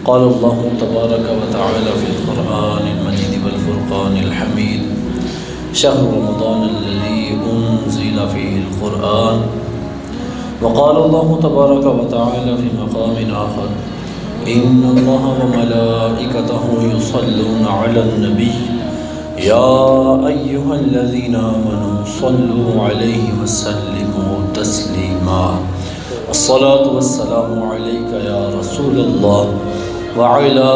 قال الله تبارك وتعالى في القرآن المجيد والفرقان الحميد شهر رمضان الذي أنزل فيه القرآن. وقال الله تبارك وتعالى في مقام آخر إن الله وملائكته يصلون على النبي يا أيها الذين آمنوا صلوا عليه وسلموا تسليما. الصلاة والسلام عليك يا رسول الله وعلى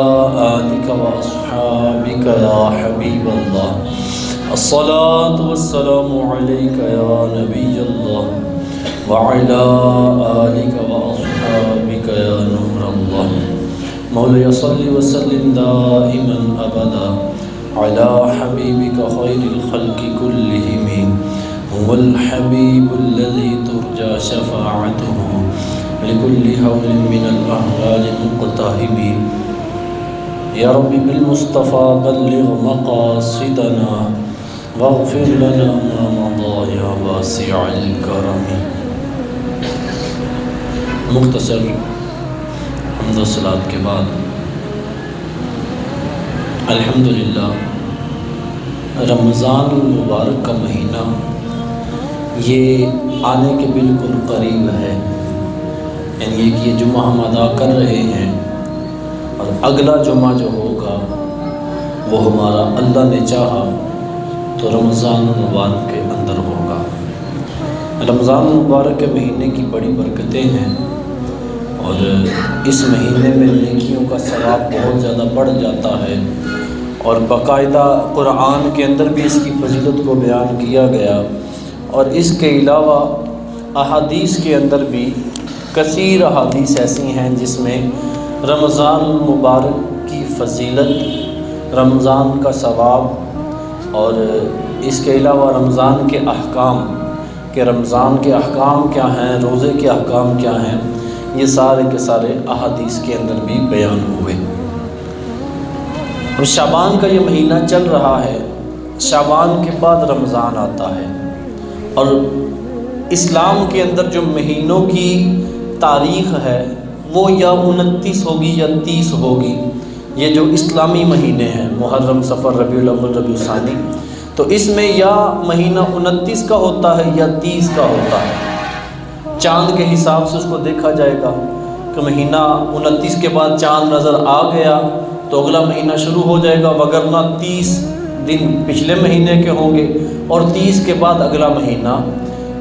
آلك وأصحابك يا حبيب الله. الصلاة والسلام عليك يا نبي الله وعلى آلك وأصحابك يا نور الله. مولاي صل وسلم دائما أبدا على حبيبك خير الخلق كلهم هو الحبيب الذي ترجى شفاعته لكل هول من الأهوال مقتهب. يا رب بالمصطفى بلغ مقاصدنا واغفر لنا ما مضى يا واسع الكرم. مختصر حمد و صلات کے بعد الحمدللہ رمضان المبارک کا مہینہ یہ آنے کے بالکل قریب ہے، یعنی کہ یہ جمعہ ہم ادا کر رہے ہیں اور اگلا جمعہ جو ہوگا وہ ہمارا اللہ نے چاہا تو رمضان المبارک کے اندر ہوگا۔ رمضان المبارک کے مہینے کی بڑی برکتیں ہیں اور اس مہینے میں نیکیوں کا ثواب بہت زیادہ بڑھ جاتا ہے، اور باقاعدہ قرآن کے اندر بھی اس کی فضیلت کو بیان کیا گیا، اور اس کے علاوہ احادیث کے اندر بھی کثیر احادیث ایسی ہیں جس میں رمضان المبارک کی فضیلت، رمضان کا ثواب اور اس کے علاوہ رمضان کے احکام، کہ رمضان کے احکام کیا ہیں، روزے کے احکام کیا ہیں، یہ سارے کے سارے احادیث کے اندر بھی بیان ہوئے۔ اب شعبان کا یہ مہینہ چل رہا ہے، شعبان کے بعد رمضان آتا ہے، اور اسلام کے اندر جو مہینوں کی تاریخ ہے وہ یا 29 ہوگی یا 30 ہوگی۔ یہ جو اسلامی مہینے ہیں محرم، صفر، ربیع الاول، ربیع الثانی، تو اس میں یا مہینہ 29 کا ہوتا ہے یا 30 کا ہوتا ہے۔ چاند کے حساب سے اس کو دیکھا جائے گا کہ مہینہ 29 کے بعد چاند نظر آ گیا تو اگلا مہینہ شروع ہو جائے گا، وگرنہ 30 دن پچھلے مہینے کے ہوں گے اور 30 کے بعد اگلا مہینہ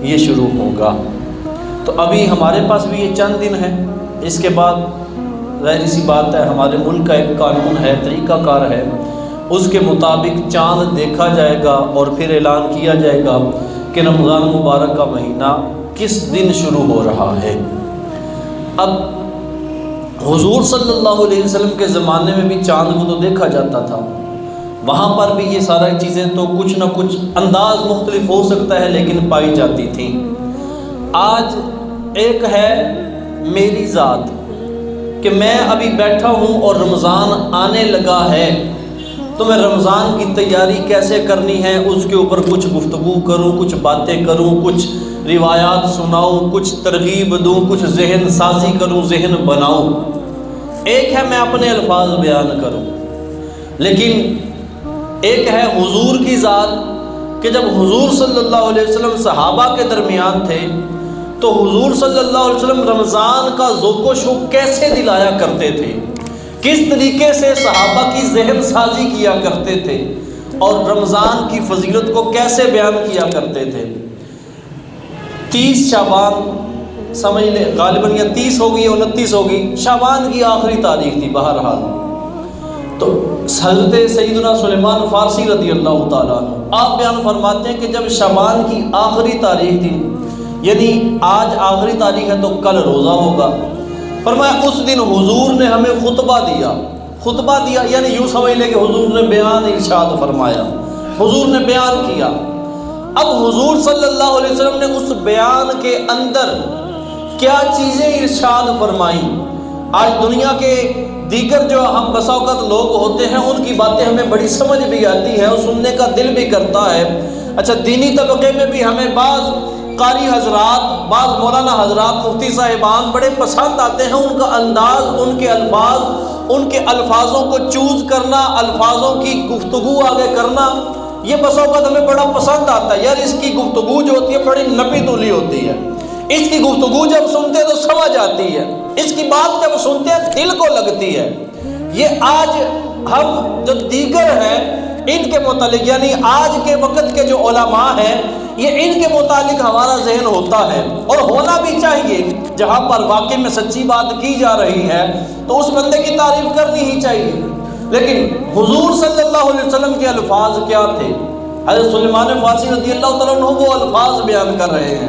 یہ شروع ہوگا۔ تو ابھی ہمارے پاس بھی یہ چند دن ہیں، اس کے بعد ظاہر سی بات ہے ہمارے ملک کا ایک قانون ہے، طریقہ کار ہے، اس کے مطابق چاند دیکھا جائے گا اور پھر اعلان کیا جائے گا کہ رمضان مبارک کا مہینہ کس دن شروع ہو رہا ہے۔ اب حضور صلی اللہ علیہ وسلم کے زمانے میں بھی چاند کو تو دیکھا جاتا تھا، وہاں پر بھی یہ ساری چیزیں تو کچھ نہ کچھ انداز مختلف ہو سکتا ہے لیکن پائی جاتی تھیں۔ آج ایک ہے میری ذات کہ میں ابھی بیٹھا ہوں اور رمضان آنے لگا ہے، تو میں رمضان کی تیاری کیسے کرنی ہے اس کے اوپر کچھ گفتگو کروں، کچھ باتیں کروں، کچھ روایات سناؤں، کچھ ترغیب دوں، کچھ ذہن سازی کروں، ذہن بناؤں۔ ایک ہے میں اپنے الفاظ بیان کروں، لیکن ایک ہے حضور کی ذات کہ جب حضور صلی اللہ علیہ وسلم صحابہ کے درمیان تھے تو حضور صلی اللہ علیہ وسلم رمضان کا ذوق و شوق کیسے دلایا کرتے تھے، کس طریقے سے صحابہ کی ذہن سازی کیا کرتے تھے اور رمضان کی فضیلت کو کیسے بیان کیا کرتے تھے۔ 30 شعبان سمجھ لیں، غالباً یا 30 ہوگی یا 29 ہوگی، شعبان کی آخری تاریخ تھی بہرحال۔ تو حضرت سیدنا سلیمان فارسی رضی اللہ تعالیٰ عنہ آپ بیان فرماتے ہیں کہ جب شعبان کی آخری تاریخ تھی، یعنی آج آخری تاریخ ہے تو کل روزہ ہوگا، فرمایا اس دن حضور نے ہمیں خطبہ دیا، یعنی یوں سمجھ لیں کہ حضور نے بیان ارشاد فرمایا، حضور نے بیان کیا۔ اب حضور صلی اللہ علیہ وسلم نے اس بیان کے اندر کیا چیزیں ارشاد فرمائیں، آج دنیا کے دیگر جو ہم بسا اوقات لوگ ہوتے ہیں ان کی باتیں ہمیں بڑی سمجھ بھی آتی ہے اور سننے کا دل بھی کرتا ہے۔ اچھا، دینی طبقے میں بھی ہمیں بعض قاری حضرات، بعض مولانا حضرات، مفتی صاحبان بڑے پسند آتے ہیں، ان کا انداز، ان کے الفاظ، ان کے الفاظوں کو چوز کرنا، الفاظوں کی گفتگو آگے کرنا، یہ بس اوقات ہمیں بڑا پسند آتا ہے. یار اس کی گفتگو جو ہوتی ہے بڑی نپی تلی ہوتی ہے، اس کی گفتگو جب سنتے ہیں تو سمجھ آتی ہے، اس کی بات جب سنتے ہیں دل کو لگتی ہے. یہ آج ہم جو دیگر ہیں ان کے متعلق، یعنی آج کے وقت کے جو علماء ہیں، یہ ان کے متعلق ہمارا ذہن ہوتا ہے اور ہونا بھی چاہیے. جہاں پر واقعی میں سچی بات کی جا رہی ہے تو اس بندے کی تعریف کرنی ہی چاہیے. لیکن حضور صلی اللہ علیہ وسلم کے الفاظ کیا تھے؟ حضرت سلیمان فارسی رضی اللہ تعالیٰ عنہ وہ الفاظ بیان کر رہے ہیں.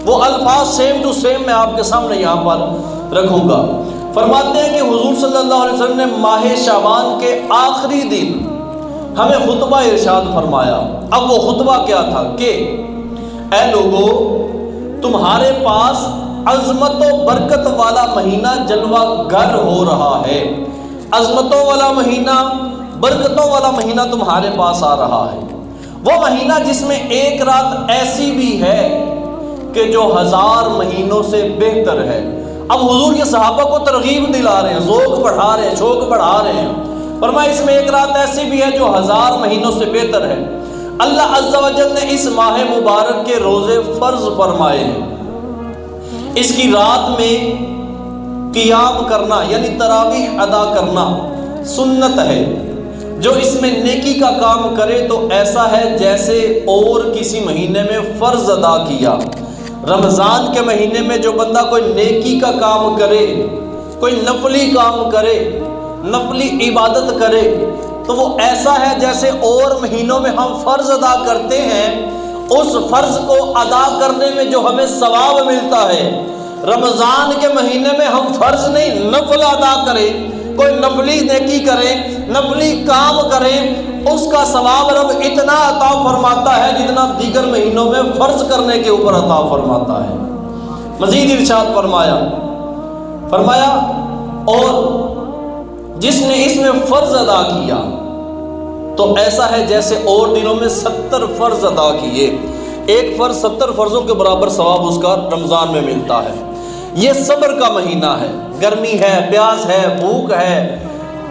وہ الفاظ سیم ٹو سیم میں آپ کے سامنے یہاں پر رکھوں گا. فرماتے ہیں کہ حضور صلی اللہ علیہ وسلم نے ماہ شعبان کے آخری دن ہمیں خطبہ ارشاد فرمایا. اب وہ خطبہ کیا تھا کہ اے لوگو، تمہارے پاس عظمت و برکت والا مہینہ جلوہ گر ہو رہا ہے. عظمتوں والا مہینہ، برکتوں والا مہینہ تمہارے پاس آ رہا ہے. وہ مہینہ جس میں ایک رات ایسی بھی ہے کہ جو 1000 مہینوں سے بہتر ہے. اب حضور یہ صحابہ کو ترغیب دلا رہے ہیں، ذوق بڑھا رہے ہیں، شوق بڑھا رہے ہیں. فرمایا اس میں ایک رات ایسی بھی ہے جو 1000 مہینوں سے بہتر ہے. اللہ عز و جل نے اس ماہ مبارک کے روزے فرض فرمائے ہیں. اس کی رات میں قیام کرنا یعنی تراویح ادا کرنا سنت ہے. جو اس میں نیکی کا کام کرے تو ایسا ہے جیسے اور کسی مہینے میں فرض ادا کیا. رمضان کے مہینے میں جو بندہ کوئی نیکی کا کام کرے، کوئی نفلی کام کرے، نفلی عبادت کرے، تو وہ ایسا ہے جیسے اور مہینوں میں ہم فرض ادا کرتے ہیں. اس فرض کو ادا کرنے میں جو ہمیں ثواب ملتا ہے، رمضان کے مہینے میں ہم فرض نہیں نفل ادا کریں، کوئی نفلی نیکی کریں، نفلی کام کریں، اس کا ثواب رب اتنا عطا فرماتا ہے جتنا دیگر مہینوں میں فرض کرنے کے اوپر عطا فرماتا ہے. مزید ارشاد فرمایا اور جس نے اس میں فرض ادا کیا تو ایسا ہے جیسے اور دنوں میں 70 فرض ادا کیے. ایک فرض 70 فرضوں کے برابر ثواب اس کا رمضان میں ملتا ہے. یہ صبر کا مہینہ ہے. گرمی ہے، پیاس ہے، بھوک ہے،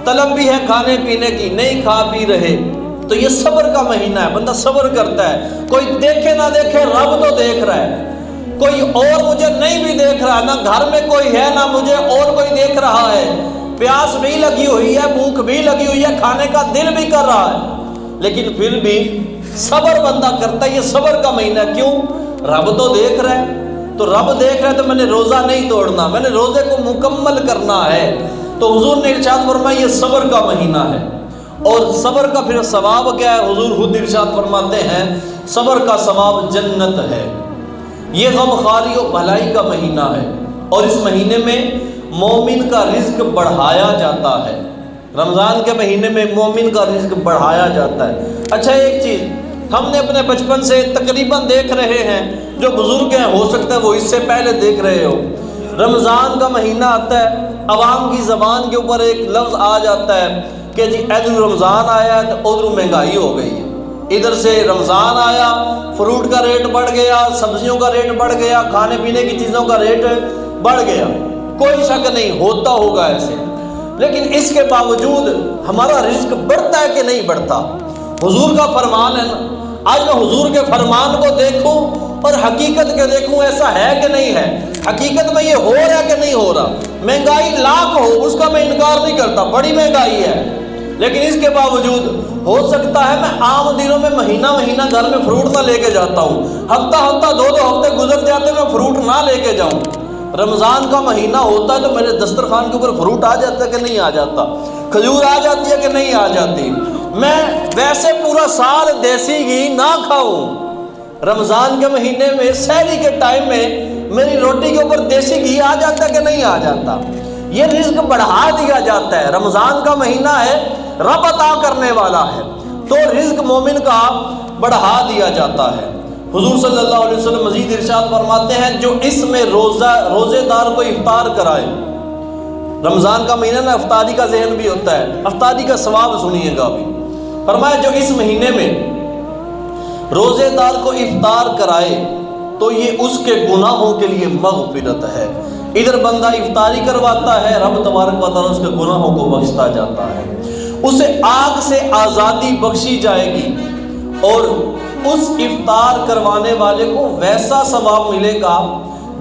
طلب بھی ہے کھانے پینے کی، نہیں کھا پی رہے، تو یہ صبر کا مہینہ ہے. بندہ صبر کرتا ہے. کوئی دیکھے نہ دیکھے رب تو دیکھ رہا ہے. کوئی اور مجھے نہیں بھی دیکھ رہا، نہ گھر میں کوئی ہے نہ مجھے اور کوئی دیکھ رہا ہے. پیاس بھی لگی ہوئی ہے، بھوک بھی لگی ہوئی ہے، کھانے کا دل بھی کر رہا ہے، لیکن پھر بھی صبر بندہ کرتا ہے. یہ صبر کا مہینہ ہے. کیوں؟ رب تو دیکھ رہا ہے. تو رب دیکھ رہا ہے تو میں نے روزہ نہیں توڑنا، میں نے روزے کو مکمل کرنا ہے. تو حضور نے ارشاد فرمایا یہ صبر کا مہینہ ہے. اور صبر کا پھر ثواب کیا ہے؟ حضور خود ارشاد فرماتے ہیں صبر کا ثواب جنت ہے. یہ غم خواری و بھلائی کا مہینہ ہے اور اس مہینے میں مومن کا رزق بڑھایا جاتا ہے. رمضان کے مہینے میں مومن کا رزق بڑھایا جاتا ہے. اچھا ایک چیز ہم نے اپنے بچپن سے تقریباً دیکھ رہے ہیں، جو بزرگ ہیں ہو سکتا ہے وہ اس سے پہلے دیکھ رہے ہو. رمضان کا مہینہ آتا ہے، عوام کی زبان کے اوپر ایک لفظ آ جاتا ہے کہ جی ادھر رمضان آیا تو ادھر مہنگائی ہو گئی ہے. ادھر سے رمضان آیا، فروٹ کا ریٹ بڑھ گیا، سبزیوں کا ریٹ بڑھ گیا، کھانے پینے کی چیزوں کا ریٹ بڑھ گیا. کوئی شک نہیں ہوتا ہوگا ایسے، لیکن اس کے باوجود ہمارا رزق بڑھتا ہے کہ نہیں بڑھتا؟ حضور کا فرمان ہے نا. آج میں حضور کے فرمان کو دیکھوں اور حقیقت کے دیکھوں ایسا ہے کہ نہیں ہے. حقیقت میں یہ ہو رہا کہ نہیں ہو رہا. مہنگائی لاکھ ہو اس کا میں انکار نہیں کرتا، بڑی مہنگائی ہے، لیکن اس کے باوجود ہو سکتا ہے میں عام دنوں میں مہینہ گھر میں فروٹ نہ لے کے جاتا ہوں، ہفتہ 2 ہفتے گزر جاتے میں فروٹ نہ لے کے جاؤں. رمضان کا مہینہ ہوتا ہے تو میرے دسترخوان کے اوپر فروٹ آ جاتا ہے کہ نہیں آ جاتا، کھجور آ جاتی ہے کہ نہیں آ جاتی. میں ویسے پورا سال دیسی گھی نہ کھاؤں، رمضان کے مہینے میں سحری کے ٹائم میں میری روٹی کے اوپر دیسی گھی آ جاتا ہے کہ نہیں آ جاتا. یہ رزق بڑھا دیا جاتا ہے. رمضان کا مہینہ ہے، رب عطا کرنے والا ہے، تو رزق مومن کا بڑھا دیا جاتا ہے. حضور صلی اللہ علیہ وسلم مزید ارشاد فرماتے ہیں جو اس میں روزے دار کو افطار کرائے. رمضان کا مہینہ نا افطاری کا ذہن بھی ہوتا ہے، افطاری کا ثواب سنیے گا بھی. فرمایا جو اس مہینے میں روزے دار کو افطار کرائے تو یہ اس کے گناہوں کے لیے مغفرت ہے. ادھر بندہ افطاری کرواتا ہے، رب تبارک و تعالیٰ اس کے گناہوں کو بخشتا جاتا ہے، اسے آگ سے آزادی بخشی جائے گی، اور اس افطار کروانے والے کو ویسا ثواب ملے گا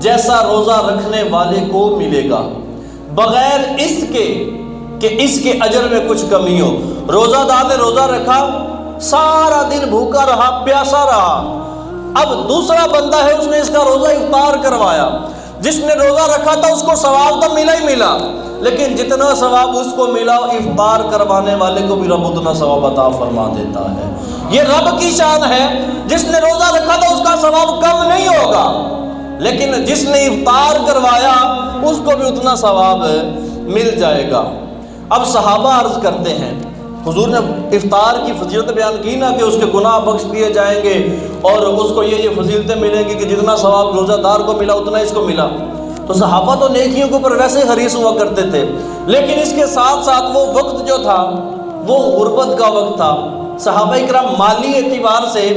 جیسا روزہ رکھنے والے کو ملے گا، بغیر اس کے کہ اس کے اجر میں کچھ کمی ہو۔ روزہ دار نے روزہ رکھا، سارا دن بھوکا رہا، پیاسا رہا، اب دوسرا بندہ ہے اس نے اس کا روزہ افطار کروایا، جس نے روزہ رکھا تھا اس کو ثواب تو ملا ہی ملا، لیکن جتنا ثواب اس کو ملا افطار کروانے والے کو بھی رب اتنا ثواب عطا فرما دیتا ہے۔ یہ رب کی شان ہے، جس نے روزہ رکھا تھا اس کا ثواب کم نہیں ہوگا، لیکن جس نے افطار کروایا اس کو بھی اتنا ثواب مل جائے گا۔ اب صحابہ عرض کرتے ہیں، حضور نے افطار کی فضیلت بیان کی نا کہ اس کے گناہ بخش دیے جائیں گے اور اس کو یہ فضیلتیں ملیں گی کہ جتنا ثواب روزہ دار کو ملا اتنا اس کو ملا، تو صحابہ تو نیکیوں کے اوپر ویسے حریص ہوا کرتے تھے، لیکن اس کے ساتھ ساتھ وہ وقت جو تھا وہ غربت کا وقت تھا۔ صحابہ کرام مالی اعتبار سے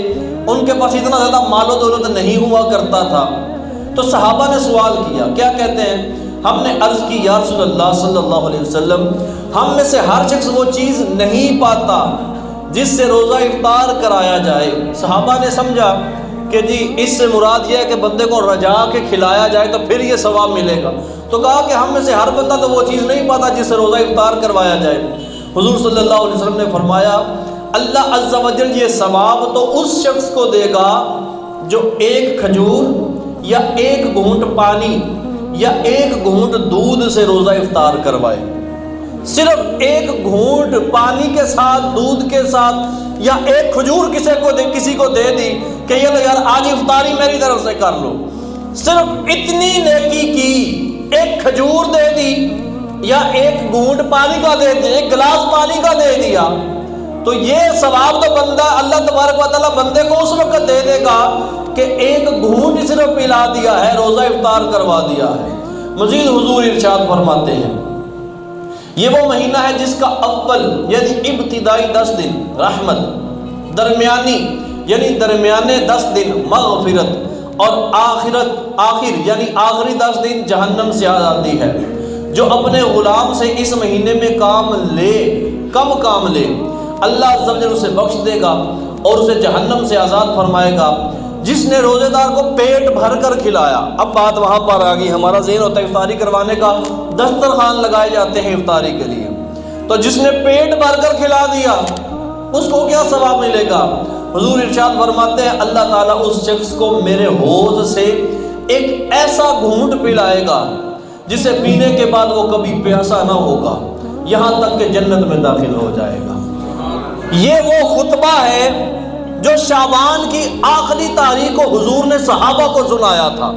ان کے پاس اتنا زیادہ مال و دولت نہیں ہوا کرتا تھا، تو صحابہ نے سوال کیا، کیا کہتے ہیں؟ ہم نے عرض کی یا رسول اللہ صلی اللہ علیہ وسلم، ہم میں سے ہر شخص وہ چیز نہیں پاتا جس سے روزہ افطار کرایا جائے۔ صحابہ نے سمجھا کہ جی اس سے مراد یہ ہے کہ بندے کو رجا کے کھلایا جائے تو پھر یہ ثواب ملے گا، تو کہا کہ ہم میں سے ہر بندہ تو وہ چیز نہیں پاتا جس سے روزہ افطار کروایا جائے۔ حضور صلی اللہ علیہ وسلم نے فرمایا اللہ عز و جل یہ ثواب تو اس شخص کو دے گا جو ایک کھجور یا ایک گھونٹ پانی یا ایک گھونٹ دودھ سے روزہ افطار کروائے۔ صرف ایک گھونٹ پانی کے ساتھ، دودھ کے ساتھ، یا ایک کھجور کسی کو دے دی کہ یہ لو یار آج افطاری میری طرف سے کر لو، صرف اتنی نیکی کی، ایک کھجور دے دی یا ایک گھونٹ پانی کا دے دی، ایک گلاس پانی کا دے دیا، تو یہ ثواب تو بندہ اللہ تبارک و تعالیٰ بندے کو اس وقت دے دے گا کہ ایک گھونٹ صرف پلا دیا ہے، روزہ افطار کروا دیا ہے۔ مزید حضور ارشاد فرماتے ہیں یہ وہ مہینہ ہے جس کا اول یعنی ابتدائی 10 دن رحمت، درمیانی یعنی درمیانے 10 دن مغفرت، اور آخر یعنی آخری 10 دن جہنم سے آزادی ہے۔ جو اپنے غلام سے اس مہینے میں کم کام لے اللہ عز و جل اسے بخش دے گا اور اسے جہنم سے آزاد فرمائے گا۔ جس نے روزے دار کو پیٹ بھر کر کھلایا، اب بات وہاں پر آ گئی، ہمارا ذہن ہوتا ہے افطاری کروانے کا، دسترخوان لگائے جاتے ہیں افطاری کے لیے، تو جس نے پیٹ بھر کر کھلا دیا اس کو کیا ثواب ملے گا؟ حضور ارشاد فرماتے ہیں اللہ تعالیٰ اس شخص کو میرے حوض سے ایک ایسا گھونٹ پلائے گا جسے پینے کے بعد وہ کبھی پیاسا نہ ہوگا، یہاں تک کہ جنت میں داخل ہو جائے گا۔ یہ وہ خطبہ ہے جو شعبان کی آخری تاریخ کو حضور نے صحابہ کو سنایا تھا۔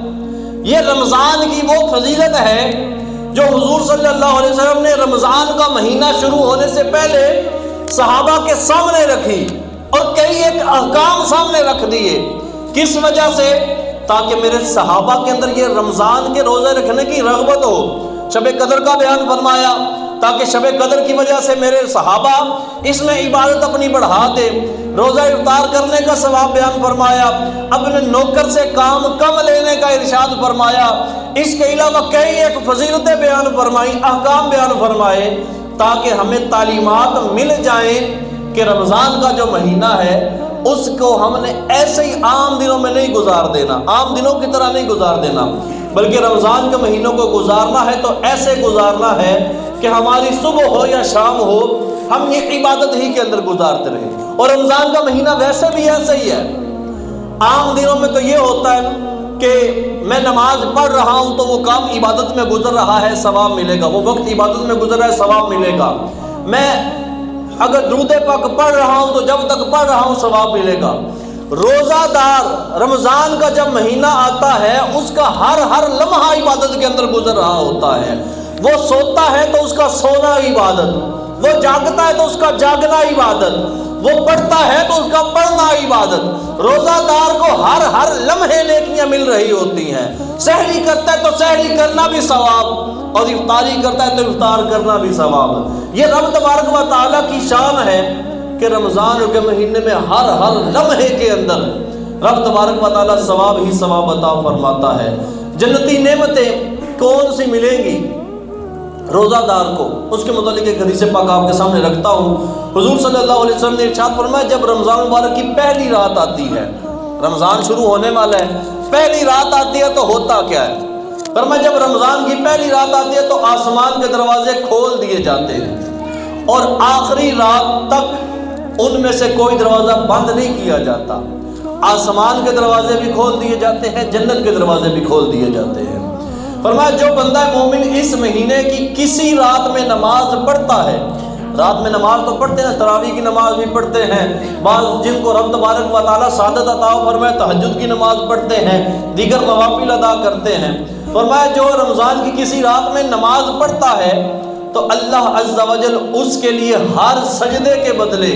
یہ رمضان کی وہ فضیلت ہے جو حضور صلی اللہ علیہ وسلم نے رمضان کا مہینہ شروع ہونے سے پہلے صحابہ کے سامنے رکھی، اور کئی ایک احکام سامنے رکھ دیے۔ کس وجہ سے؟ تاکہ میرے صحابہ کے اندر یہ رمضان کے روزے رکھنے کی رغبت ہو۔ شب قدر کا بیان فرمایا تاکہ شب قدر کی وجہ سے میرے صحابہ اس میں عبادت اپنی بڑھا دے۔ روزہ افطار کرنے کا ثواب بیان فرمایا، اپنے نوکر سے کام کم لینے کا ارشاد فرمایا، اس کے علاوہ کئی ایک فضیلتیں بیان فرمائی، احکام بیان فرمائے، تاکہ ہمیں تعلیمات مل جائیں کہ رمضان کا جو مہینہ ہے اس کو ہم نے ایسے ہی عام دنوں میں نہیں گزار دینا، عام دنوں کی طرح نہیں گزار دینا، بلکہ رمضان کے مہینوں کو گزارنا ہے تو ایسے گزارنا ہے کہ ہماری صبح ہو یا شام ہو ہم یہ عبادت ہی کے اندر گزارتے رہیں۔ اور رمضان کا مہینہ ویسے بھی ایسا ہی ہے، عام دنوں میں تو یہ ہوتا ہے کہ میں نماز پڑھ رہا ہوں تو وہ کام عبادت میں گزر رہا ہے، ثواب ملے گا، وہ وقت عبادت میں گزر رہا ہے، ثواب ملے گا، میں اگر درود پاک پڑھ رہا ہوں تو جب تک پڑھ رہا ہوں ثواب ملے گا۔ روزہ دار رمضان کا جب مہینہ آتا ہے اس کا ہر لمحہ عبادت کے اندر گزر رہا ہوتا ہے، وہ سوتا ہے تو اس کا سونا عبادت، وہ جاگتا ہے تو اس کا جاگنا عبادت، وہ پڑھتا ہے تو اس کا پڑھنا عبادت۔ روزہ دار کو ہر لمحے نیکیاں مل رہی ہوتی ہیں، سحری کرتا ہے تو سحری کرنا بھی ثواب، اور افطاری کرتا ہے تو افطار کرنا بھی ثواب۔ یہ رب تبارک و تعالیٰ کی شان ہے کہ رمضان کے مہینے میں ہر لمحے کے اندر رب تبارک و تعالیٰ ثواب ہی ثواب عطا فرماتا ہے۔ جنتی نعمتیں کون سی ملیں گی روزہ دار کو، اس کے متعلق ایک حدیث پاک آپ کے سامنے رکھتا ہوں۔ حضور صلی اللہ علیہ وسلم نے ارشاد فرمایا جب رمضان مبارک کی پہلی رات آتی ہے، رمضان شروع ہونے والا ہے، پہلی رات آتی ہے تو ہوتا کیا ہے؟ فرمایا جب رمضان کی پہلی رات آتی ہے تو آسمان کے دروازے کھول دیے جاتے ہیں اور آخری رات تک ان میں سے کوئی دروازہ بند نہیں کیا جاتا۔ آسمان کے دروازے بھی کھول دیے جاتے ہیں، جنت کے دروازے بھی کھول دیے جاتے ہیں۔ فرمایا جو بندہ مومن اس مہینے کی کسی رات میں نماز پڑھتا ہے، رات میں نماز تو پڑھتے ہیں، تراویح کی نماز بھی پڑھتے ہیں، بعض جن کو رب تبارک و تعالیٰ سعادت عطا فرمائے تہجد کی نماز پڑھتے ہیں، دیگر نوافل ادا کرتے ہیں۔ فرمایا جو رمضان کی کسی رات میں نماز پڑھتا ہے تو اللہ عز و جل اس کے لیے ہر سجدے کے بدلے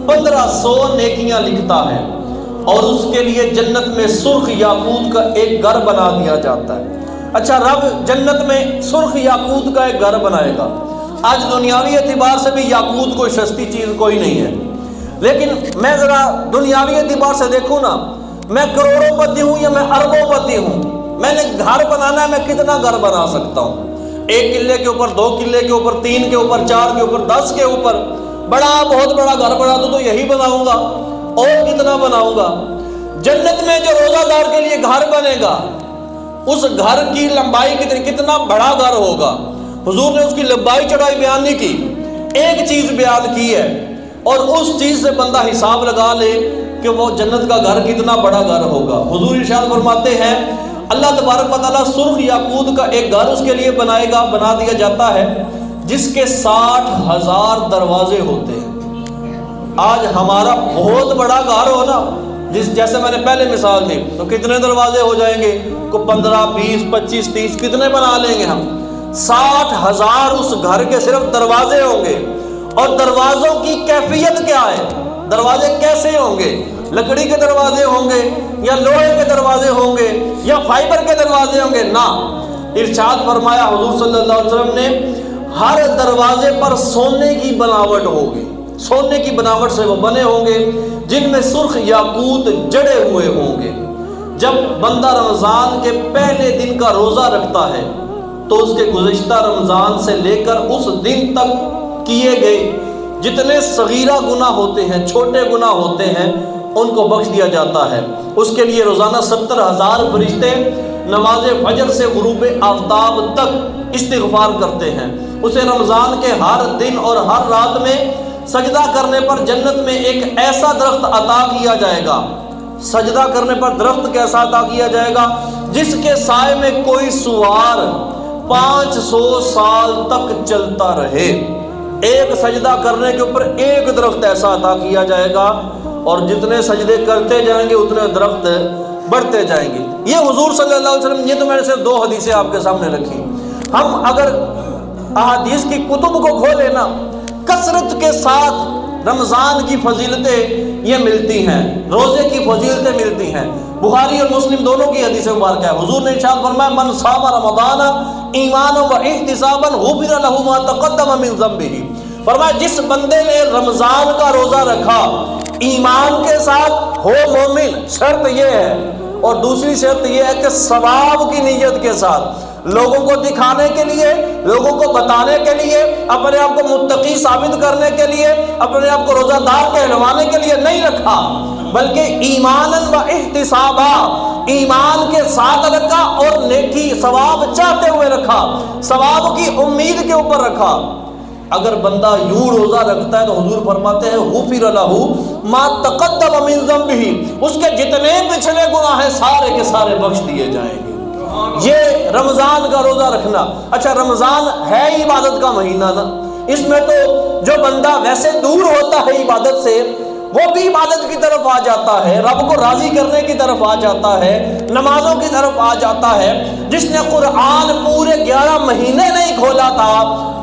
1500 نیکیاں لکھتا ہے اور اس کے لیے جنت میں سرخ یاقوت کا ایک گھر بنا دیا جاتا ہے۔ اچھا، رب جنت میں سرخ یاقوت کا ایک گھر بنائے گا۔ آج دنیاوی اعتبار سے بھی یاقوت کوئی سستی چیز کوئی نہیں ہے، لیکن میں ذرا دنیاوی اعتبار سے دیکھوں نا، میں کروڑوں پتی ہوں یا میں اربوں پتی ہوں، میں نے گھر بنانا ہے، میں کتنا گھر بنا سکتا ہوں؟ 1 قلعے کے اوپر، 2 قلعے کے اوپر، 3 کے اوپر، 4 کے اوپر، 10 کے اوپر، بہت بڑا گھر بنا دوں تو یہی بناؤں گا، اور کتنا بناؤں گا؟ جنت میں جو روزہ دار کے لیے گھر بنے گا، اس گھر کی لمبائی کتنا بڑا گھر ہوگا؟ حضور نے اس کی لمبائی چڑھائی بیان نہیں کی، ایک چیز بیان کی ہے، اور اس چیز سے بندہ حساب لگا لے کہ وہ جنت کا گھر کتنا بڑا گھر ہوگا۔ حضور ارشاد فرماتے ہیں اللہ تبارک و تعالیٰ سرخ یاقوت کا ایک گھر اس کے لیے بنا دیا جاتا ہے جس کے 60,000 دروازے ہوتے ہیں۔ آج ہمارا بہت بڑا گھر ہو نا، جیسے میں نے پہلے مثال دی، تو کتنے دروازے ہو جائیں گے؟ کو 15 20 25 30 کتنے بنا لیں گے ہم؟ 60,000 اس گھر کے صرف دروازے ہوں گے۔ اور دروازوں کی کیفیت کیا ہے؟ دروازے کیسے ہوں گے؟ لکڑی کے دروازے ہوں گے یا لوہے کے دروازے ہوں گے یا فائبر کے دروازے ہوں گے؟ نہ، ارشاد فرمایا حضور صلی اللہ علیہ وسلم نے ہر دروازے پر سونے کی بناوٹ ہوگی، سونے کی بناوٹ سے وہ بنے ہوں گے جن میں سرخ یاقوت جڑے ہوئے ہوں گے۔ جب بندہ رمضان کے پہلے دن کا روزہ رکھتا ہے تو اس کے گزشتہ رمضان سے لے کر اس دن تک کیے گئے جتنے صغیرہ گناہ ہوتے ہیں، چھوٹے گناہ ہوتے ہیں، ان کو بخش دیا جاتا ہے۔ اس کے لیے روزانہ 70,000 فرشتے نماز فجر سے غروب آفتاب تک استغفار کرتے ہیں۔ اسے رمضان کے ہر دن اور ہر رات میں سجدہ کرنے پر جنت میں ایک ایسا درخت عطا کیا جائے گا، سجدہ کرنے پر درخت کیسا عطا کیا جائے گا؟ جس کے سائے میں کوئی سوار 500 سال تک چلتا رہے۔ ایک سجدہ کرنے کے اوپر ایک درخت ایسا عطا کیا جائے گا، اور جتنے سجدے کرتے جائیں گے اتنے درخت بڑھتے جائیں گے۔ یہ حضور صلی اللہ علیہ وسلم، یہ تو میں نے صرف 2 حدیثیں آپ کے سامنے رکھی۔ ہم اگر احادیث کی کتب کو کھولیں نا، کثرت کے ساتھ رمضان کی فضیلتیں یہ ملتی ہیں، روزے کی فضیلتیں ملتی ہیں۔ بخاری اور مسلم دونوں کی حدیث مبارکہ ہے۔ حضور نے ارشاد فرمایا من صام رمضان ایمانا و احتسابا غفر له ما تقدم من ذنبه۔ فرمایا جس بندے نے رمضان کا روزہ رکھا ایمان کے ساتھ، ہو مومن، شرط یہ ہے، اور دوسری شرط یہ ہے کہ ثواب کی نیت کے ساتھ، لوگوں کو دکھانے کے لیے، لوگوں کو بتانے کے لیے، اپنے آپ کو متقی ثابت کرنے کے لیے، اپنے آپ کو روزہ دار کہلوانے کے لیے نہیں رکھا، بلکہ ایماناً و احتسابا، ایمان کے ساتھ رکھا اور نیکی ثواب چاہتے ہوئے رکھا، ثواب کی امید کے اوپر رکھا۔ اگر بندہ یوں روزہ رکھتا ہے تو حضور فرماتے ہیں غفر لہ ما تقدم من ذنبہ، اس کے جتنے پچھلے گناہ ہیں سارے کے سارے بخش دیے جائیں گے۔ یہ رمضان کا روزہ رکھنا۔ اچھا، رمضان ہے عبادت کا مہینہ نا، اس میں تو جو بندہ ویسے دور ہوتا ہے عبادت سے، وہ بھی عبادت کی طرف آ جاتا ہے، رب کو راضی کرنے کی طرف آ جاتا ہے، نمازوں کی طرف آ جاتا ہے۔ جس نے قرآن پورے 11 مہینے نہیں کھولا تھا،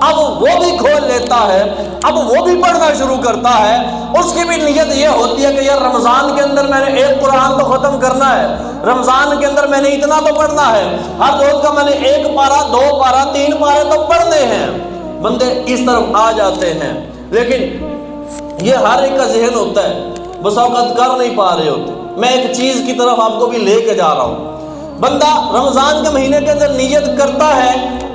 اب وہ بھی کھول لیتا ہے، اب وہ بھی پڑھنا شروع کرتا ہے۔ اس کی بھی نیت یہ ہوتی ہے کہ یار رمضان کے اندر میں نے ایک قرآن تو ختم کرنا ہے، رمضان کے اندر میں نے اتنا تو پڑھنا ہے، ہر روز کا میں نے 1 پارہ 2 پارہ 3 پارے تو پڑھنے ہیں۔ بندے اس طرف آ جاتے ہیں، لیکن یہ ہر ایک کا ذہن ہوتا ہے، بس اوقات کر نہیں پا رہے ہوتے۔ میں ایک چیز کی طرف آپ کو بھی لے کے جا رہا ہوں۔ بندہ رمضان کے مہینے کے اندر نیت کرتا ہے،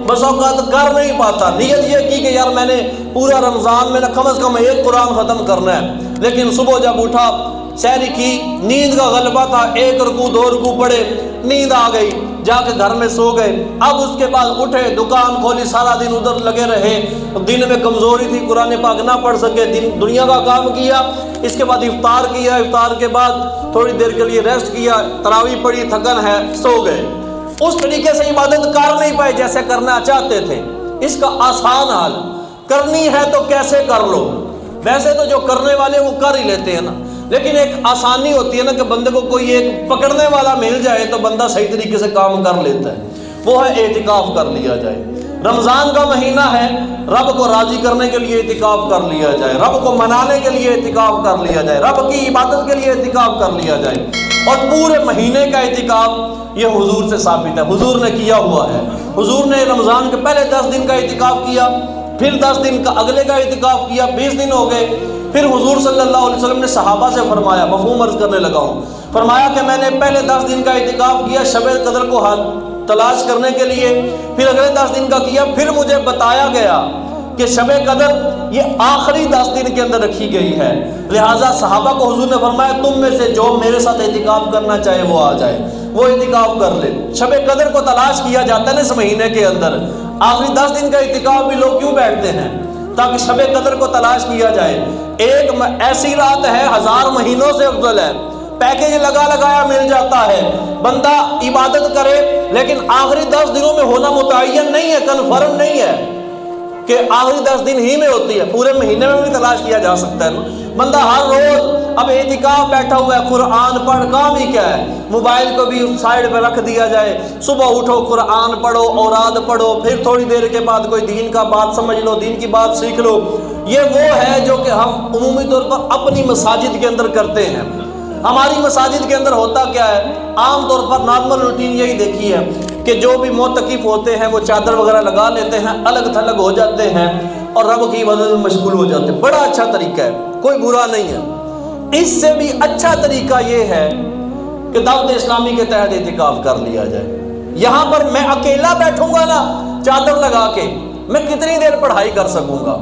بس اوقات کر نہیں پاتا۔ نیت یہ کی کہ یار میں نے پورا رمضان میں نہ کم از کم ایک قرآن ختم کرنا ہے، لیکن صبح جب اٹھا، سحری کی، نیند کا غلبہ تھا، ایک رکوع دو رکوع پڑھے، نیند آ گئی، جا کے گھر میں سو گئے۔ اب اس کے بعد اٹھے، دکان کھولی، سارا دن ادھر لگے رہے، دن میں کمزوری تھی، قرآن پاک نہ پڑھ سکے، دنیا کا کام کیا، اس کے بعد افطار کیا، افطار کے بعد تھوڑی دیر کے لیے ریسٹ کیا، تراویح پڑھی، تھکن ہے، سو گئے۔ اس طریقے سے عبادت کر نہیں پائے جیسے کرنا چاہتے تھے۔ اس کا آسان حل، کرنی ہے تو کیسے کر لو۔ ویسے تو جو کرنے والے وہ کر ہی لیتے ہیں نا، لیکن ایک آسانی ہوتی ہے نا کہ بندے کو کوئی ایک پکڑنے والا مل جائے تو بندہ صحیح طریقے سے کام کر لیتا ہے، وہ ہے اعتکاف کر لیا جائے۔ رمضان کا مہینہ ہے، رب کو راضی کرنے کے لیے اعتکاف کر لیا جائے، رب کو منانے کے لیے اعتکاف کر لیا جائے، رب کی عبادت کے لیے اعتکاف کر لیا جائے۔ اور پورے مہینے کا اعتکاف یہ حضور سے ثابت ہے، حضور نے کیا ہوا ہے۔ حضور نے رمضان کے پہلے 10 دن کا اعتکاف کیا، پھر 10 دن کا اگلے کا اعتکاف کیا، 20 دن ہو گئے۔ پھر حضور صلی اللہ علیہ وسلم نے صحابہ سے فرمایا، مفہوم عرض کرنے لگا ہوں، فرمایا کہ میں نے پہلے 10 دن کا اعتکاف کیا شب قدر کو تلاش کرنے کے لیے، پھر اگلے 10 دن کا کیا، پھر مجھے بتایا گیا کہ شب قدر یہ آخری 10 دن کے اندر رکھی گئی ہے، لہٰذا صحابہ کو حضور نے فرمایا تم میں سے جو میرے ساتھ اعتکاف کرنا چاہے وہ آ جائے، وہ اعتکاف کر لے۔ شب قدر کو تلاش کیا جاتا ہے نا اس مہینے کے اندر، آخری 10 دن کا اعتکاف بھی لوگ کیوں بیٹھتے ہیں؟ تاکہ شب قدر کو تلاش کیا جائے۔ ایک ایسی رات ہے 1000 مہینوں سے افضل ہے، پیکیج لگایا مل جاتا ہے، بندہ عبادت کرے، لیکن آخری 10 دنوں میں ہونا متعین نہیں ہے، کنفرم نہیں ہے کہ آخری 10 دن ہی میں ہوتی ہے، پورے مہینے میں بھی تلاش کیا جا سکتا ہے۔ بندہ ہر روز اب اعتکاف بیٹھا ہوا ہے، قرآن پڑھ، کام ہی کیا ہے، موبائل کو بھی سائڈ پہ رکھ دیا جائے، صبح اٹھو قرآن پڑھو، اوراد پڑھو، پھر تھوڑی دیر کے بعد کوئی دین کا بات سمجھ لو، دین کی بات سیکھ لو۔ یہ وہ ہے جو کہ ہم عمومی طور پر اپنی مساجد کے اندر کرتے ہیں۔ ہماری مساجد کے اندر ہوتا کیا ہے، عام طور پر نارمل روٹین یہی دیکھی ہے کہ جو بھی معتکف ہوتے ہیں وہ چادر وغیرہ لگا لیتے ہیں، الگ تھلگ ہو جاتے ہیں اور رب کی عبادت میں مشغول ہو جاتے ہیں۔ بڑا اچھا طریقہ ہے، کوئی برا نہیں ہے۔ اس سے بھی اچھا طریقہ یہ ہے کہ دعوت اسلامی کے تحت اعتکاف کر لیا جائے۔ یہاں پر میں اکیلا بیٹھوں گا نا چادر لگا کے، میں کتنی دیر پڑھائی کر سکوں گا؟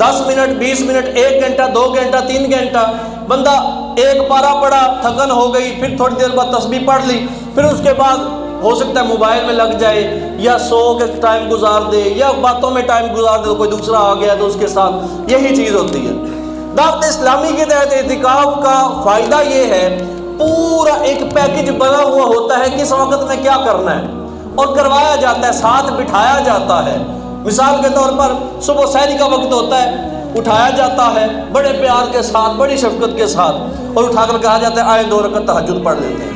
10 منٹ، 20 منٹ، 1 گھنٹہ، 2 گھنٹہ، 3 گھنٹہ۔ بندہ ایک پارہ پڑھا، تھکن ہو گئی، پھر تھوڑی دیر بعد تسبیح پڑھ لی، پھر اس کے بعد ہو سکتا ہے موبائل میں لگ جائے، یا سو کے ٹائم گزار دے، یا باتوں میں ٹائم گزار دے، کوئی دوسرا آ گیا تو اس کے ساتھ، یہی چیز ہوتی ہے۔ دعوت اسلامی کے تحت اعتکاف کا فائدہ یہ ہے، پورا ایک پیکج بنا ہوا ہوتا ہے کس وقت میں کیا کرنا ہے، اور کروایا جاتا ہے، ساتھ بٹھایا جاتا ہے۔ مثال کے طور پر صبح سحری کا وقت ہوتا ہے، اٹھایا جاتا ہے بڑے پیار کے ساتھ، بڑی شفقت کے ساتھ، اور اٹھا کر کہا جاتا ہے آئے 2 رکعت تہجد پڑھ لیتے ہیں۔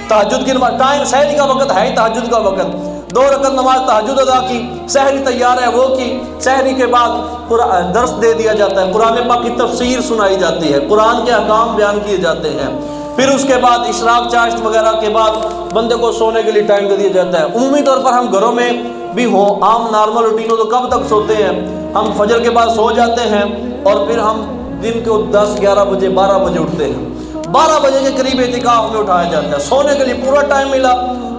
تہجد کی نماز، ٹائم سحری کا وقت ہے ہی تہجد کا وقت، 2 رکعت نماز تہجد ادا کی، سحری تیار ہے وہ کی، سحری کے بعد درس دے دیا جاتا ہے، قرآن پاک کی تفسیر سنائی جاتی ہے، قرآن کے احکام بیان کیے جاتے ہیں، پھر اس کے بعد اشراق چاشت وغیرہ کے بعد بندے کو سونے کے لیے ٹائم دے دیا جاتا ہے۔ عمومی طور پر ہم گھروں میں بھی ہوں، عام نارمل روٹین ہو تو کب تک سوتے ہیں؟ ہم فجر کے بعد سو جاتے ہیں اور پھر ہم دن کو 10 11 بجے 12 بجے اٹھتے ہیں، 12 بجے کے قریب اعتکاف میں اٹھایا جاتا ہے، سونے کے لیے پورا ٹائم ملا،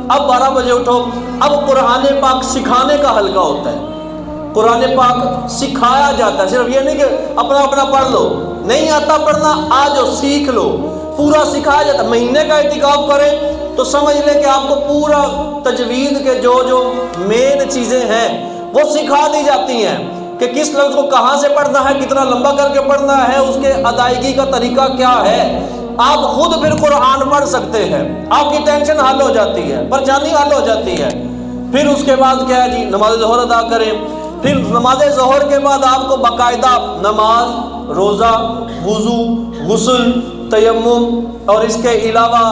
اب 12 بجے اٹھو۔ اب قرآن پاک سکھانے کا حلقہ ہوتا ہے، قرآن پاک سکھایا جاتا ہے، صرف یہ نہیں کہ اپنا اپنا پڑھ لو، نہیں آتا پڑھنا آ جاؤ سیکھ لو، پورا سکھایا جاتا ہے۔ مہینے کا اعتکاف کریں تو سمجھ لیں کہ آپ کو پورا تجوید کے جو مین چیزیں ہیں وہ سکھا دی جاتی ہیں کہ کس لفظ کو کہاں سے پڑھنا ہے، کتنا لمبا کر کے پڑھنا ہے، اس کے ادائیگی کا طریقہ کیا ہے۔ آپ خود پھر قرآن پڑھ سکتے ہیں، آپ کی ٹینشن حل ہو جاتی ہے، پریشانی حل ہو جاتی ہے۔ پھر اس کے بعد کیا ہے جی، نماز ظہر ادا کریں، پھر نماز ظہر کے بعد آپ کو باقاعدہ نماز، روزہ، وضو، غسل، تیمم اور اس کے علاوہ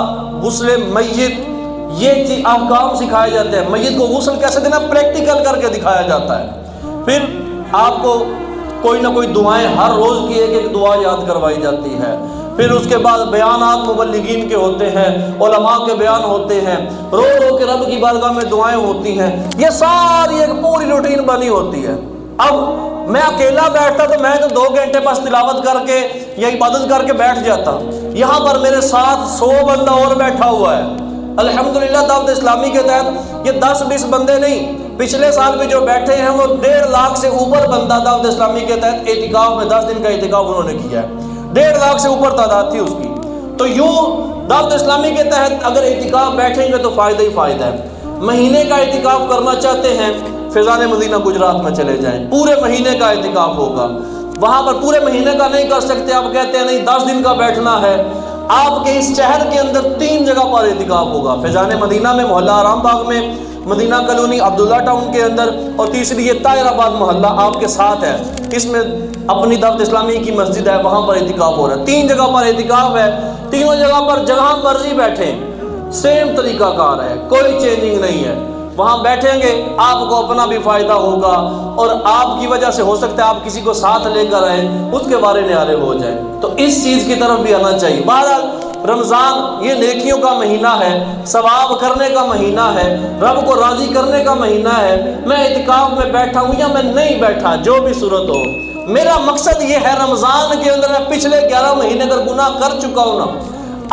غسل میت، یہ چیز احکام سکھائے جاتے ہیں۔ میت کو غسل کیسے دینا پریکٹیکل کر کے دکھایا جاتا ہے۔ پھر آپ کو کوئی نہ کوئی دعائیں ہر روز کی ایک دعا یاد کروائی جاتی ہے۔ پھر اس کے بعد بیانات مبلغین کے ہوتے ہیں، علماء کے بیان ہوتے ہیں، رو رو کے رب کی بارگاہ میں دعائیں ہوتی ہیں، یہ ساری ایک پوری روٹین بنی ہوتی ہے۔ اب میں اکیلا بیٹھتا تو میں تو 2 گھنٹے بس تلاوت کر کے یا عبادت کر کے بیٹھ جاتا، یہاں پر میرے ساتھ 100 بندہ اور بیٹھا ہوا ہے، الحمدللہ دعوت اسلامی کے تحت یہ 10-20 بندے نہیں، پچھلے سال بھی جو بیٹھے ہیں وہ 1.5 لاکھ سے اوپر بندہ دعوت اسلامی کے تحت اعتکاف میں 10 دن کا اعتکاف انہوں نے کیا ہے، 1.5 لاکھ سے اوپر تعداد تھی اس کی۔ تو یوں دعوت اسلامی کے تحت اگر اعتکاف بیٹھیں گے تو فائدہ ہی فائدہ ہے۔ مہینے کا اعتکاف کرنا چاہتے ہیں فیضان مدینہ گجرات میں چلے جائیں، پورے مہینے کا اعتکاف ہوگا وہاں پر۔ پورے مہینے کا نہیں کر سکتے، آپ کہتے ہیں نہیں 10 دن کا بیٹھنا ہے، آپ کے اس شہر کے اندر 3 جگہ پر اعتکاف ہوگا، فیضان مدینہ میں، محلہ آرام باغ میں، مدینہ کالونی عبداللہ ٹاؤن کے اندر، اور تیسری یہ طاہر آباد محلہ آپ کے ساتھ ہے، اس میں اپنی دعوت اسلامی کی مسجد ہے، وہاں پر اعتکاف ہو رہا ہے۔ 3 جگہ پر اعتکاف ہے، تینوں جگہ پر جہاں مرضی بیٹھیں، سیم طریقہ کار ہے، کوئی چینجنگ نہیں ہے۔ وہاں بیٹھیں گے آپ کو اپنا بھی فائدہ ہوگا، اور آپ کی وجہ سے ہو سکتا ہے آپ کسی کو ساتھ لے کر آئیں، اس کے بارے نعرے ہو جائیں۔ تو اس چیز کی طرف بھی آنا چاہیے۔ بہرحال رمضان یہ نیکیوں کا مہینہ ہے، ثواب کرنے کا مہینہ ہے، رب کو راضی کرنے کا مہینہ ہے۔ میں اعتکاف میں بیٹھا ہوں یا میں نہیں بیٹھا، جو بھی صورت ہو، میرا مقصد یہ ہے رمضان کے اندر میں پچھلے 11 مہینے اگر گناہ کر چکا ہوں نا،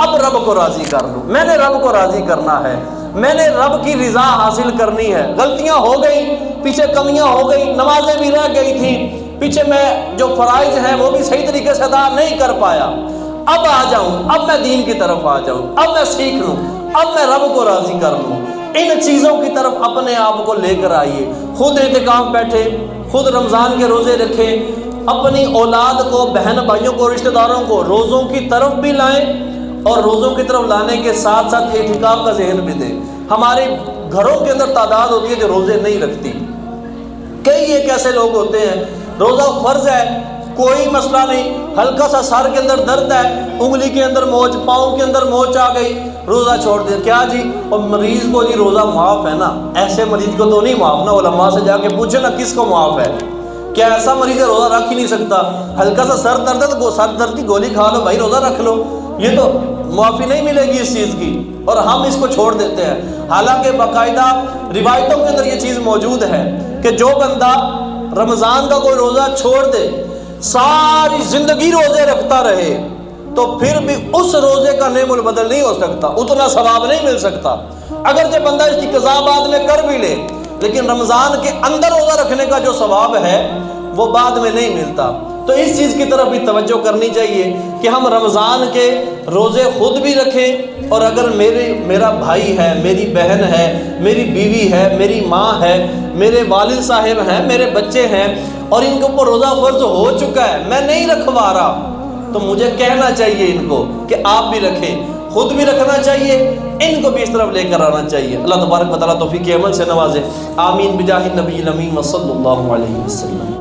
اب رب کو راضی کر لوں۔ میں نے رب کو راضی کرنا ہے، میں نے رب کی رضا حاصل کرنی ہے۔ غلطیاں ہو گئی، پیچھے کمیاں ہو گئی، نمازیں بھی رہ گئی تھیں پیچھے، میں جو فرائض ہیں وہ بھی صحیح طریقے سے ادا نہیں کر پایا، اب آ جاؤں، اب میں دین کی طرف آ جاؤں، اب میں سیکھ لوں، اب میں رب کو راضی کر لوں۔ ان چیزوں کی طرف اپنے آپ کو لے کر آئیے، خود اعتکاف بیٹھے، خود رمضان کے روزے رکھیں، اپنی اولاد کو، بہن بھائیوں کو، رشتہ داروں کو روزوں کی طرف بھی لائیں، اور روزوں کی طرف لانے کے ساتھ ساتھ اعتکاف کا ذہن بھی دیں۔ ہمارے گھروں کے اندر تعداد ہوتی ہے جو روزے نہیں رکھتی، کئی ایک ایسے لوگ ہوتے ہیں روزہ فرض ہے، کوئی مسئلہ نہیں، ہلکا سا سر کے اندر درد ہے، انگلی کے اندر موچ، پاؤں کے اندر موچ آ گئی، روزہ چھوڑ دیا۔ کیا جی؟ اور مریض کو جی روزہ معاف ہے نا؟ ایسے مریض کو تو نہیں معاف نا، علماء سے جا کے پوچھے نا کس کو معاف ہے؟ کیا ایسا مریض ہے روزہ رکھ ہی نہیں سکتا؟ ہلکا سا سر درد ہے تو سر درد کی گولی کھا لو بھائی، روزہ رکھ لو، یہ تو معافی نہیں ملے گی اس چیز کی، اور ہم اس کو چھوڑ دیتے ہیں۔ حالانکہ باقاعدہ روایتوں کے اندر یہ چیز موجود ہے کہ جو بندہ رمضان کا کوئی روزہ چھوڑ دے، ساری زندگی روزے رکھتا رہے، تو پھر بھی اس روزے کا نعم البدل نہیں ہو سکتا، اتنا ثواب نہیں مل سکتا۔ اگرچہ بندہ اس کی قضا بعد میں کر بھی لے، لیکن رمضان کے اندر روزہ رکھنے کا جو ثواب ہے وہ بعد میں نہیں ملتا۔ تو اس چیز کی طرف بھی توجہ کرنی چاہیے کہ ہم رمضان کے روزے خود بھی رکھیں، اور اگر میرا بھائی ہے، میری بہن ہے، میری بیوی ہے، میری ماں ہے، میرے والد صاحب ہیں، میرے بچے ہیں، اور ان کے اوپر روزہ فرض ہو چکا ہے، میں نہیں رکھوا رہا، تو مجھے کہنا چاہیے ان کو کہ آپ بھی رکھیں، خود بھی رکھنا چاہیے، ان کو بھی اس طرف لے کر آنا چاہیے۔ اللہ تبارک و تعالیٰ توفیق عمل سے نوازے، آمین بجاہ النبی الامین وصلی اللہ علیہ وسلم۔